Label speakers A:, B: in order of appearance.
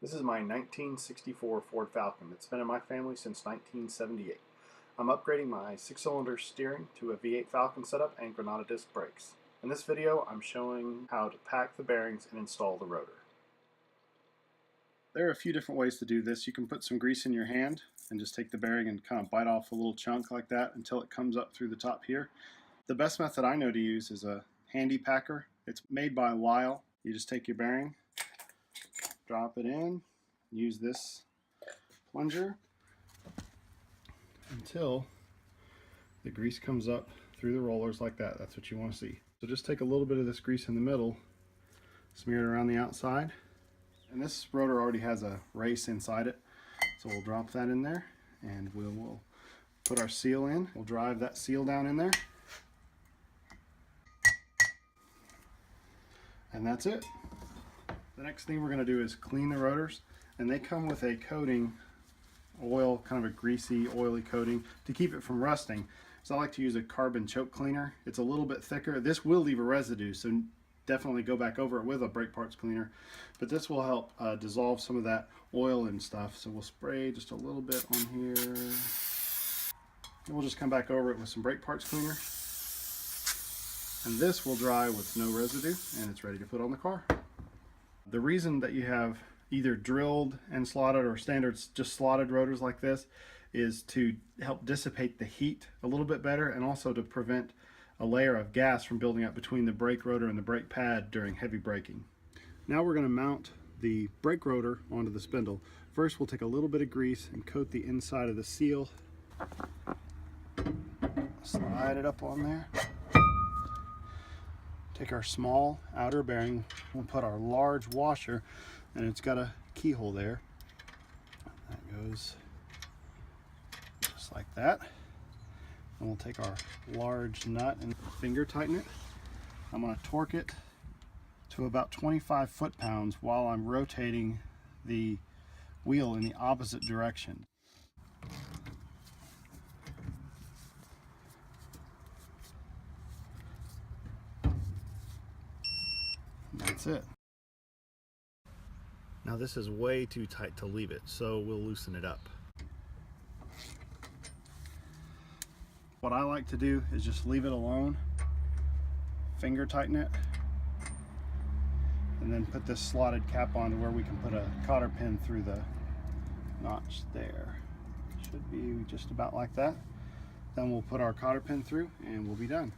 A: This is my 1964 Ford Falcon. It's been in my family since 1978. I'm upgrading my 6-cylinder steering to a V8 Falcon setup and Granada disc brakes. In this video, I'm showing how to pack the bearings and install the rotor. There are a few different ways to do this. You can put some grease in your hand and just take the bearing and kind of bite off a little chunk like that until it comes up through the top here. The best method I know to use is a handy packer. It's made by Lyle. You just take your bearing, drop it in, use this plunger until the grease comes up through the rollers like that. That's what you want to see. So just take a little bit of this grease in the middle, smear it around the outside, and this rotor already has a race inside it, so we'll drop that in there and we'll put our seal in. We'll drive that seal down in there, and that's it. The next thing we're going to do is clean the rotors, and they come with a coating, oil, kind of a greasy, oily coating to keep it from rusting. So I like to use a carbon choke cleaner. It's a little bit thicker. This will leave a residue, so definitely go back over it with a brake parts cleaner. But this will help dissolve some of that oil and stuff. So we'll spray just a little bit on here. And we'll just come back over it with some brake parts cleaner. And this will dry with no residue, and it's ready to put on the car. The reason that you have either drilled and slotted or standard just slotted rotors like this is to help dissipate the heat a little bit better, and also to prevent a layer of gas from building up between the brake rotor and the brake pad during heavy braking. Now we're going to mount the brake rotor onto the spindle. First we'll take a little bit of grease and coat the inside of the seal. Slide it up on there. Take our small outer bearing, we'll put our large washer, and it's got a keyhole there. That goes just like that. And we'll take our large nut and finger tighten it. I'm going to torque it to about 25 foot-pounds while I'm rotating the wheel in the opposite direction. That's it. Now this is way too tight to leave it, so we'll loosen it up. What I like to do is just leave it alone, finger tighten it, and then put this slotted cap on to where we can put a cotter pin through the notch there. Should be just about like that. Then we'll put our cotter pin through and we'll be done.